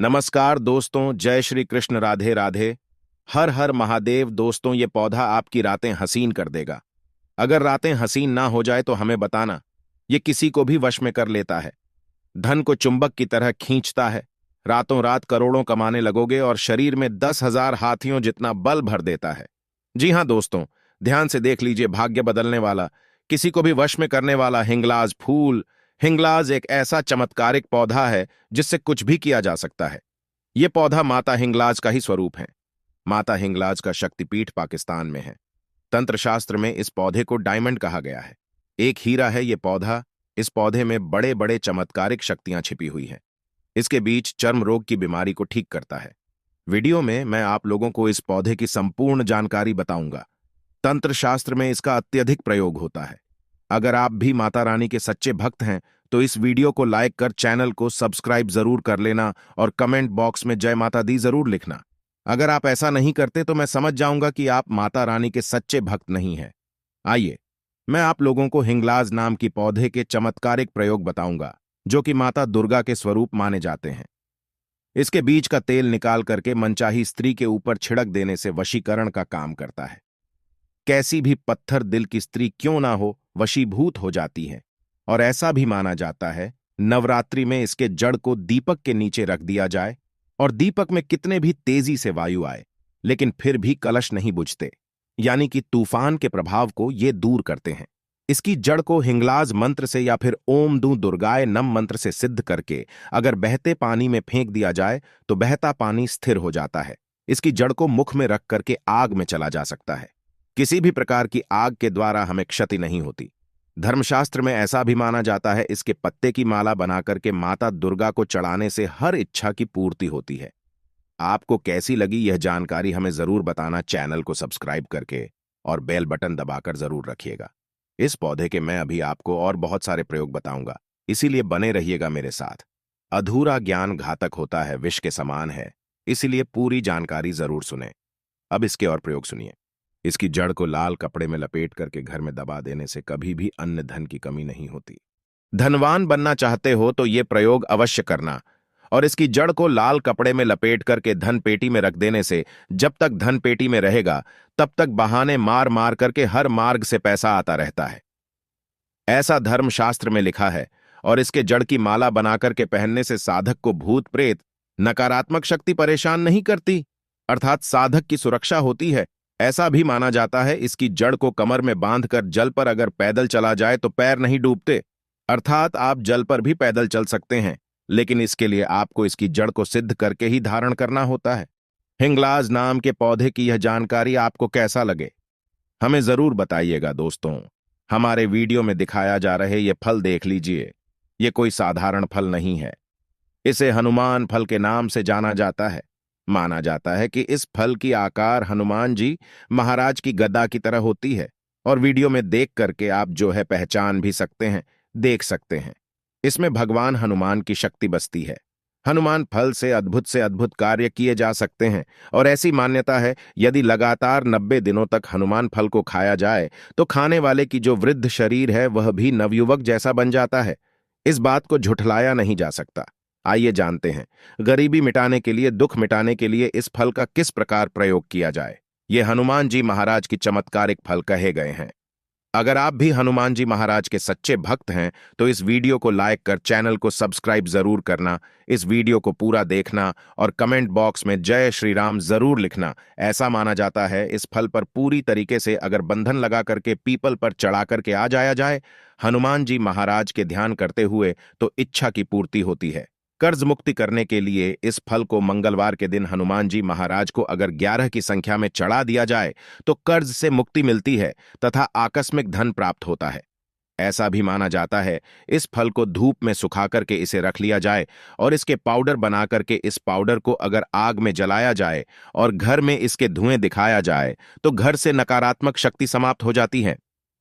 नमस्कार दोस्तों, जय श्री कृष्ण, राधे राधे। हर हर महादेव। दोस्तों, ये पौधा आपकी रातें हसीन कर देगा। अगर रातें हसीन ना हो जाए तो हमें बताना। ये किसी को भी वश में कर लेता है, धन को चुंबक की तरह खींचता है। रातों रात करोड़ों कमाने लगोगे और शरीर में 10,000 हाथियों जितना बल भर देता है। जी हां दोस्तों, ध्यान से देख लीजिए। भाग्य बदलने वाला, किसी को भी वश में करने वाला हिंगलाज फूल। हिंगलाज एक ऐसा चमत्कारिक पौधा है जिससे कुछ भी किया जा सकता है। यह पौधा माता हिंगलाज का ही स्वरूप है। माता हिंगलाज का शक्तिपीठ पाकिस्तान में है। तंत्र शास्त्र में इस पौधे को डायमंड कहा गया है। एक हीरा है यह पौधा। इस पौधे में बड़े बड़े चमत्कारिक शक्तियां छिपी हुई हैं। इसके बीज चर्म रोग की बीमारी को ठीक करता है। वीडियो में मैं आप लोगों को इस पौधे की संपूर्ण जानकारी बताऊंगा। तंत्र शास्त्र में इसका अत्यधिक प्रयोग होता है। अगर आप भी माता रानी के सच्चे भक्त हैं तो इस वीडियो को लाइक कर चैनल को सब्सक्राइब जरूर कर लेना और कमेंट बॉक्स में जय माता दी जरूर लिखना। अगर आप ऐसा नहीं करते तो मैं समझ जाऊंगा कि आप माता रानी के सच्चे भक्त नहीं हैं। आइए, मैं आप लोगों को हिंगलाज नाम की पौधे के चमत्कारिक प्रयोग बताऊंगा जो कि माता दुर्गा के स्वरूप माने जाते हैं। इसके बीज का तेल निकाल करके मनचाही स्त्री के ऊपर छिड़क देने से वशीकरण का काम करता है। कैसी भी पत्थर दिल की स्त्री क्यों ना हो, वशीभूत हो जाती है। और ऐसा भी माना जाता है, नवरात्रि में इसके जड़ को दीपक के नीचे रख दिया जाए और दीपक में कितने भी तेजी से वायु आए लेकिन फिर भी कलश नहीं बुझते, यानी कि तूफान के प्रभाव को ये दूर करते हैं। इसकी जड़ को हिंगलाज मंत्र से या फिर ओम दू दुर्गाय नम मंत्र से सिद्ध करके अगर बहते पानी में फेंक दिया जाए तो बहता पानी स्थिर हो जाता है। इसकी जड़ को मुख में रख करके आग में चला जा सकता है। किसी भी प्रकार की आग के द्वारा हमें क्षति नहीं होती। धर्मशास्त्र में ऐसा भी माना जाता है, इसके पत्ते की माला बनाकर के माता दुर्गा को चढ़ाने से हर इच्छा की पूर्ति होती है। आपको कैसी लगी यह जानकारी हमें जरूर बताना। चैनल को सब्सक्राइब करके और बेल बटन दबाकर जरूर रखिएगा। इस पौधे के मैं अभी आपको और बहुत सारे प्रयोग बताऊंगा, इसीलिए बने रहिएगा मेरे साथ। अधूरा ज्ञान घातक होता है, विष के समान है, इसीलिए पूरी जानकारी जरूर सुने। अब इसके और प्रयोग सुनिए। इसकी जड़ को लाल कपड़े में लपेट करके घर में दबा देने से कभी भी अन्न धन की कमी नहीं होती। धनवान बनना चाहते हो तो ये प्रयोग अवश्य करना। और इसकी जड़ को लाल कपड़े में लपेट करके धन पेटी में रख देने से जब तक धन पेटी में रहेगा तब तक बहाने मार मार करके हर मार्ग से पैसा आता रहता है। ऐसा धर्मशास्त्र में लिखा है। और इसके जड़ की माला बनाकर के पहनने से साधक को भूत प्रेत नकारात्मक शक्ति परेशान नहीं करती, अर्थात साधक की सुरक्षा होती है। ऐसा भी माना जाता है, इसकी जड़ को कमर में बांधकर जल पर अगर पैदल चला जाए तो पैर नहीं डूबते, अर्थात आप जल पर भी पैदल चल सकते हैं, लेकिन इसके लिए आपको इसकी जड़ को सिद्ध करके ही धारण करना होता है। हिंगलाज नाम के पौधे की यह जानकारी आपको कैसा लगे हमें जरूर बताइएगा। दोस्तों, हमारे वीडियो में दिखाया जा रहे ये फल देख लीजिए। ये कोई साधारण फल नहीं है। इसे हनुमान फल के नाम से जाना जाता है। माना जाता है कि इस फल की आकार हनुमान जी महाराज की गदा की तरह होती है। और वीडियो में देख करके आप जो है पहचान भी सकते हैं, देख सकते हैं। इसमें भगवान हनुमान की शक्ति बसती है। हनुमान फल से अद्भुत कार्य किए जा सकते हैं। और ऐसी मान्यता है, यदि लगातार 90 दिनों तक हनुमान फल को खाया जाए तो खाने वाले की जो वृद्ध शरीर है वह भी नवयुवक जैसा बन जाता है। इस बात को झुठलाया नहीं जा सकता। आइए जानते हैं, गरीबी मिटाने के लिए, दुख मिटाने के लिए इस फल का किस प्रकार प्रयोग किया जाए। ये हनुमान जी महाराज की चमत्कारिक फल कहे गए हैं। अगर आप भी हनुमान जी महाराज के सच्चे भक्त हैं तो इस वीडियो को लाइक कर चैनल को सब्सक्राइब जरूर करना। इस वीडियो को पूरा देखना और कमेंट बॉक्स में जय श्री राम जरूर लिखना। ऐसा माना जाता है, इस फल पर पूरी तरीके से अगर बंधन लगा करके पीपल पर चढ़ा करके आ जाया जाए हनुमान जी महाराज के ध्यान करते हुए तो इच्छा की पूर्ति होती है। कर्ज मुक्ति करने के लिए इस फल को मंगलवार के दिन हनुमान जी महाराज को अगर 11 की संख्या में चढ़ा दिया जाए तो कर्ज से मुक्ति मिलती है तथा आकस्मिक धन प्राप्त होता है। ऐसा भी माना जाता है, इस फल को धूप में सुखा करके इसे रख लिया जाए और इसके पाउडर बना करके इस पाउडर को अगर आग में जलाया जाए और घर में इसके धुएं दिखाया जाए तो घर से नकारात्मक शक्ति समाप्त हो जाती है।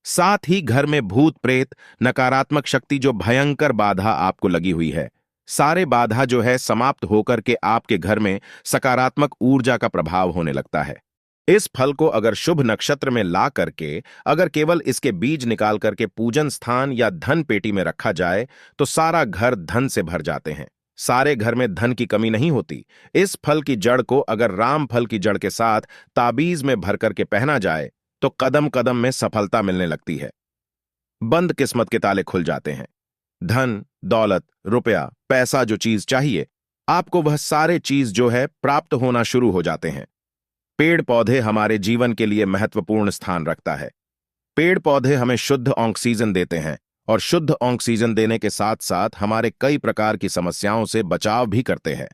साथ ही घर में भूत प्रेत नकारात्मक शक्ति जो भयंकर बाधा आपको लगी हुई है, सारे बाधा जो है समाप्त होकर के आपके घर में सकारात्मक ऊर्जा का प्रभाव होने लगता है। इस फल को अगर शुभ नक्षत्र में ला करके अगर केवल इसके बीज निकाल करके पूजन स्थान या धन पेटी में रखा जाए तो सारा घर धन से भर जाते हैं। सारे घर में धन की कमी नहीं होती। इस फल की जड़ को अगर राम फल की जड़ के साथ ताबीज में भर करके पहना जाए तो कदम कदम में सफलता मिलने लगती है। बंद किस्मत के ताले खुल जाते हैं। धन, दौलत, रुपया, पैसा, जो चीज चाहिए आपको, वह सारे चीज जो है प्राप्त होना शुरू हो जाते हैं। पेड़ पौधे हमारे जीवन के लिए महत्वपूर्ण स्थान रखता है। पेड़ पौधे हमें शुद्ध ऑक्सीजन देते हैं और शुद्ध ऑक्सीजन देने के साथ साथ हमारे कई प्रकार की समस्याओं से बचाव भी करते हैं।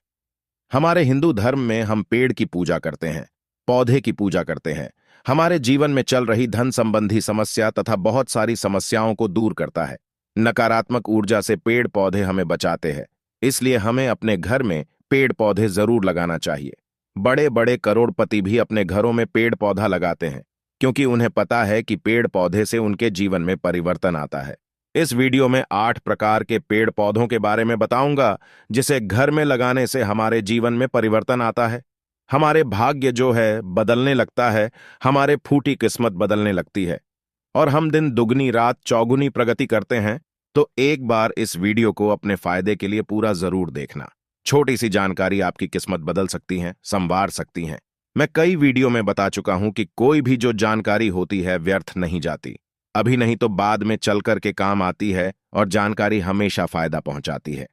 हमारे हिंदू धर्म में हम पेड़ की पूजा करते हैं, पौधे की पूजा करते हैं। हमारे जीवन में चल रही धन संबंधी समस्या तथा बहुत सारी समस्याओं को दूर करता है। नकारात्मक ऊर्जा से पेड़ पौधे हमें बचाते हैं, इसलिए हमें अपने घर में पेड़ पौधे जरूर लगाना चाहिए। बड़े बड़े करोड़पति भी अपने घरों में पेड़ पौधा लगाते हैं, क्योंकि उन्हें पता है कि पेड़ पौधे से उनके जीवन में परिवर्तन आता है। इस वीडियो में 8 प्रकार के पेड़ पौधों के बारे में बताऊंगा, जिसे घर में लगाने से हमारे जीवन में परिवर्तन आता है। हमारे भाग्य जो है बदलने लगता है, हमारे फूटी किस्मत बदलने लगती है और हम दिन दुगनी रात चौगुनी प्रगति करते हैं। तो एक बार इस वीडियो को अपने फायदे के लिए पूरा जरूर देखना। छोटी सी जानकारी आपकी किस्मत बदल सकती है, संवार सकती है। मैं कई वीडियो में बता चुका हूं कि कोई भी जो जानकारी होती है व्यर्थ नहीं जाती। अभी नहीं तो बाद में चल कर के काम आती है और जानकारी हमेशा फायदा पहुंचाती है,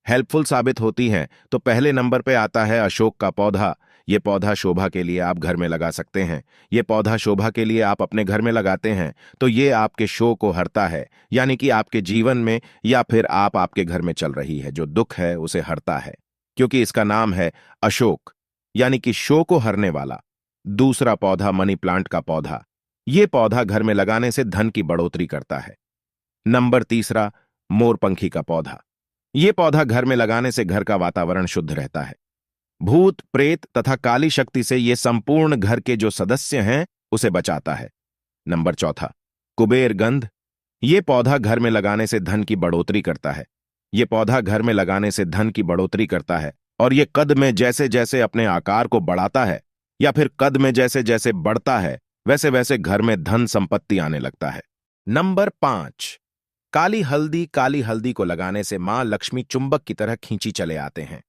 हेल्पफुल साबित होती है। तो पहले नंबर पे आता है अशोक का पौधा। ये पौधा शोभा के लिए आप घर में लगा सकते हैं। ये पौधा शोभा के लिए आप अपने घर में लगाते हैं तो ये आपके शोक को हरता है, यानी कि आपके जीवन में या फिर आपके घर में चल रही है जो दुख है उसे हरता है, क्योंकि इसका नाम है अशोक, यानी कि शोक को हरने वाला। दूसरा पौधा मनी प्लांट का पौधा। ये पौधा घर में लगाने से धन की बढ़ोतरी करता है। नंबर तीसरा मोरपंखी का पौधा। ये पौधा घर में लगाने से घर का वातावरण शुद्ध रहता है। भूत प्रेत तथा काली शक्ति से ये संपूर्ण घर के जो सदस्य हैं उसे बचाता है। नंबर चौथा कुबेर गंध। ये पौधा घर में लगाने से धन की बढ़ोतरी करता है। ये पौधा घर में लगाने से धन की बढ़ोतरी करता है और ये कद में जैसे जैसे अपने आकार को बढ़ाता है या फिर कद में जैसे जैसे बढ़ता है वैसे वैसे घर में धन संपत्ति आने लगता है। नंबर 5 काली हल्दी। काली हल्दी को लगाने से मां लक्ष्मी चुंबक की तरह खींची चले आते हैं,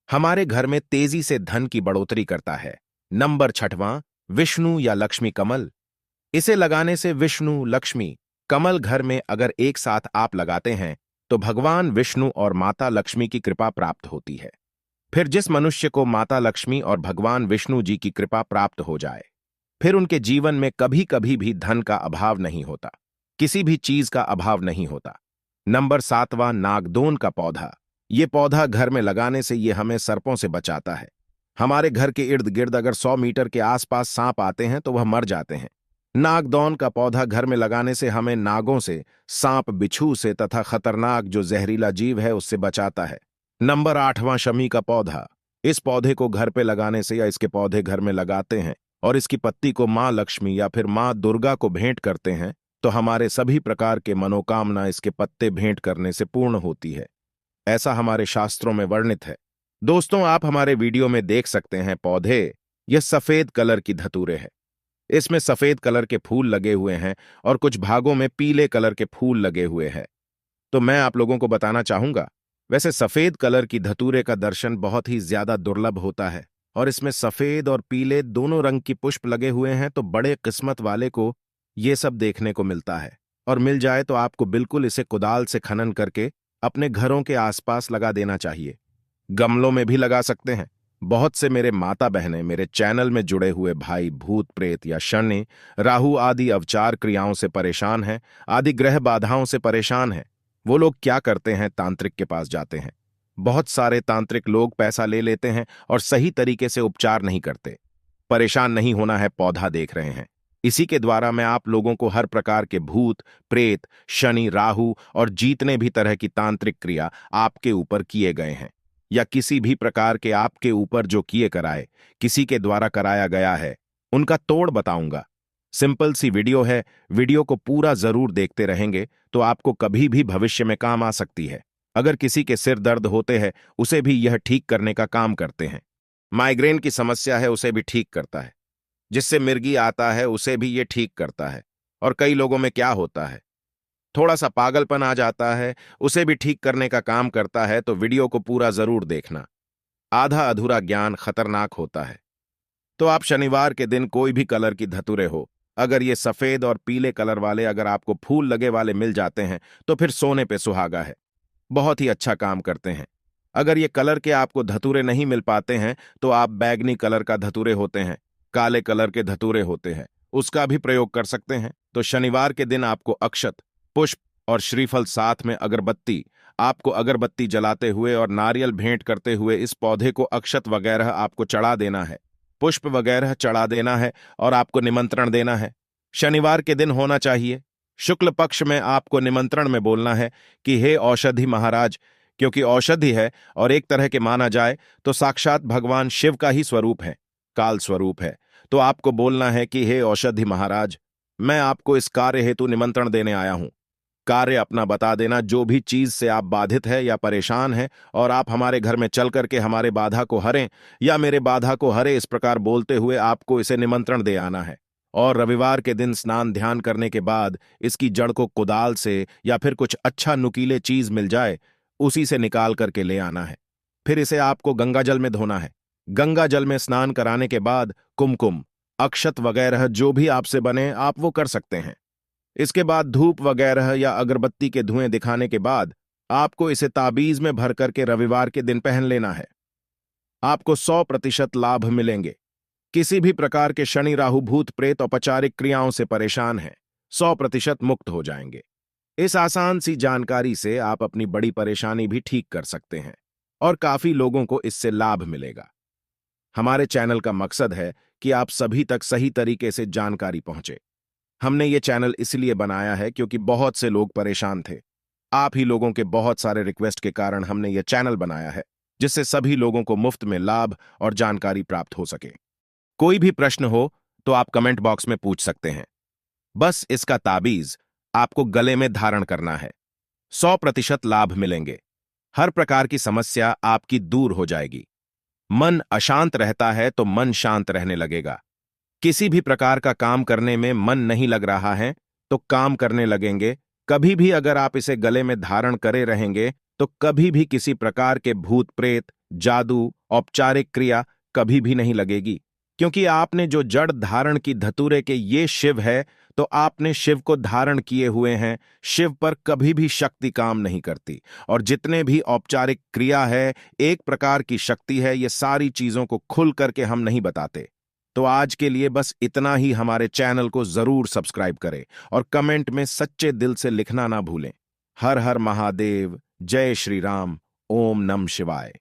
हमारे घर में तेजी से धन की बढ़ोतरी करता है। नंबर 6वां विष्णु या लक्ष्मी कमल। इसे लगाने से विष्णु, लक्ष्मी, कमल घर में अगर एक साथ आप लगाते हैं तो भगवान विष्णु और माता लक्ष्मी की कृपा प्राप्त होती है। फिर जिस मनुष्य को माता लक्ष्मी और भगवान विष्णु जी की कृपा प्राप्त हो जाए फिर उनके जीवन में कभी कभी भी धन का अभाव नहीं होता, किसी भी चीज का अभाव नहीं होता। नंबर 7वां नागदोन का पौधा। ये पौधा घर में लगाने से ये हमें सर्पों से बचाता है। हमारे घर के इर्द गिर्द अगर 100 मीटर के आसपास सांप आते हैं तो वह मर जाते हैं। नागदौन का पौधा घर में लगाने से हमें नागों से, सांप बिच्छू से तथा खतरनाक जो जहरीला जीव है उससे बचाता है। नंबर 8वां शमी का पौधा। इस पौधे को घर पे लगाने से या इसके पौधे घर में लगाते हैं और इसकी पत्ती को मां लक्ष्मी या फिर मां दुर्गा को भेंट करते हैं तो हमारे सभी प्रकार के मनोकामना इसके पत्ते भेंट करने से पूर्ण होती है। ऐसा हमारे शास्त्रों में वर्णित है। दोस्तों, आप हमारे वीडियो में देख सकते हैं पौधे। यह सफेद कलर की धतूरे है। इसमें सफेद कलर के फूल लगे हुए हैं और कुछ भागों में पीले कलर के फूल लगे हुए हैं। तो मैं आप लोगों को बताना चाहूंगा, वैसे सफेद कलर की धतूरे का दर्शन बहुत ही ज्यादा दुर्लभ होता है और इसमें सफेद और पीले दोनों रंग की पुष्प लगे हुए हैं, तो बड़े किस्मत वाले को ये सब देखने को मिलता है। और मिल जाए तो आपको बिल्कुल इसे कुदाल से खनन करके अपने घरों के आसपास लगा देना चाहिए। गमलों में भी लगा सकते हैं। बहुत से मेरे माता बहनें, मेरे चैनल में जुड़े हुए भाई भूत प्रेत या शनि, राहु आदि अवचार क्रियाओं से परेशान हैं, आदि ग्रह बाधाओं से परेशान हैं। वो लोग क्या करते हैं, तांत्रिक के पास जाते हैं। बहुत सारे तांत्रिक लोग पैसा ले लेते हैं और सही तरीके से उपचार नहीं करते। परेशान नहीं होना है, पौधा देख रहे हैं। इसी के द्वारा मैं आप लोगों को हर प्रकार के भूत प्रेत, शनि, राहु और जितने भी तरह की तांत्रिक क्रिया आपके ऊपर किए गए हैं या किसी भी प्रकार के आपके ऊपर जो किए कराए, किसी के द्वारा कराया गया है, उनका तोड़ बताऊंगा। सिंपल सी वीडियो है। वीडियो को पूरा जरूर देखते रहेंगे तो आपको कभी भी भविष्य में काम आ सकती है। अगर किसी के सिर दर्द होते हैं उसे भी यह ठीक करने का काम करते हैं। माइग्रेन की समस्या है उसे भी ठीक करता है। जिससे मिर्गी आता है उसे भी ये ठीक करता है। और कई लोगों में क्या होता है, थोड़ा सा पागलपन आ जाता है, उसे भी ठीक करने का काम करता है, तो वीडियो को पूरा जरूर देखना। आधा अधूरा ज्ञान खतरनाक होता है। तो आप शनिवार के दिन कोई भी कलर की धतूरे हो, अगर ये सफेद और पीले कलर वाले अगर आपको फूल लगे वाले मिल जाते हैं तो फिर सोने पे सुहागा है, बहुत ही अच्छा काम करते हैं। अगर ये कलर के आपको धतूरे नहीं मिल पाते हैं तो आप बैगनी कलर का धतूरे होते हैं, काले कलर के धतूरे होते हैं, उसका भी प्रयोग कर सकते हैं। तो शनिवार के दिन आपको अक्षत, पुष्प और श्रीफल साथ में अगरबत्ती, आपको अगरबत्ती जलाते हुए और नारियल भेंट करते हुए इस पौधे को अक्षत वगैरह आपको चढ़ा देना है, पुष्प वगैरह चढ़ा देना है और आपको निमंत्रण देना है। शनिवार के दिन होना चाहिए, शुक्ल पक्ष में आपको निमंत्रण में बोलना है कि हे औषधि महाराज, क्योंकि औषधि है और एक तरह के माना जाए तो साक्षात भगवान शिव का ही स्वरूप है, काल स्वरूप है। तो आपको बोलना है कि हे औषधि महाराज, मैं आपको इस कार्य हेतु निमंत्रण देने आया हूं। कार्य अपना बता देना, जो भी चीज से आप बाधित है या परेशान हैं, और आप हमारे घर में चल करके हमारे बाधा को हरें या मेरे बाधा को हरे, इस प्रकार बोलते हुए आपको इसे निमंत्रण दे आना है। और रविवार के दिन स्नान ध्यान करने के बाद इसकी जड़ को कुदाल से या फिर कुछ अच्छा नुकीले चीज मिल जाए उसी से निकाल करके ले आना है। फिर इसे आपको गंगा जल में धोना है। गंगा जल में स्नान कराने के बाद कुमकुम, अक्षत वगैरह जो भी आपसे बने आप वो कर सकते हैं। इसके बाद धूप वगैरह या अगरबत्ती के धुएं दिखाने के बाद आपको इसे ताबीज में भर करके रविवार के दिन पहन लेना है। आपको 100% लाभ मिलेंगे। किसी भी प्रकार के शनि राहु भूत प्रेत औपचारिक क्रियाओं से परेशान हैं, 100% मुक्त हो जाएंगे। इस आसान सी जानकारी से आप अपनी बड़ी परेशानी भी ठीक कर सकते हैं और काफी लोगों को इससे लाभ मिलेगा। हमारे चैनल का मकसद है कि आप सभी तक सही तरीके से जानकारी पहुंचे। हमने ये चैनल इसलिए बनाया है क्योंकि बहुत से लोग परेशान थे। आप ही लोगों के बहुत सारे रिक्वेस्ट के कारण हमने ये चैनल बनाया है, जिससे सभी लोगों को मुफ्त में लाभ और जानकारी प्राप्त हो सके। कोई भी प्रश्न हो तो आप कमेंट बॉक्स में पूछ सकते हैं। बस इसका ताबीज आपको गले में धारण करना है। 100% लाभ मिलेंगे। हर प्रकार की समस्या आपकी दूर हो जाएगी। मन अशांत रहता है तो मन शांत रहने लगेगा। किसी भी प्रकार का काम करने में मन नहीं लग रहा है तो काम करने लगेंगे। कभी भी अगर आप इसे गले में धारण करे रहेंगे तो कभी भी किसी प्रकार के भूत प्रेत, जादू, औपचारिक क्रिया कभी भी नहीं लगेगी, क्योंकि आपने जो जड़ धारण की धतूरे के ये शिव है तो आपने शिव को धारण किए हुए हैं। शिव पर कभी भी शक्ति काम नहीं करती, और जितने भी औपचारिक क्रिया है एक प्रकार की शक्ति है। ये सारी चीजों को खुल करके हम नहीं बताते। तो आज के लिए बस इतना ही। हमारे चैनल को जरूर सब्सक्राइब करें और कमेंट में सच्चे दिल से लिखना ना भूलें। हर हर महादेव, जय श्री राम, ओम नमः शिवाय।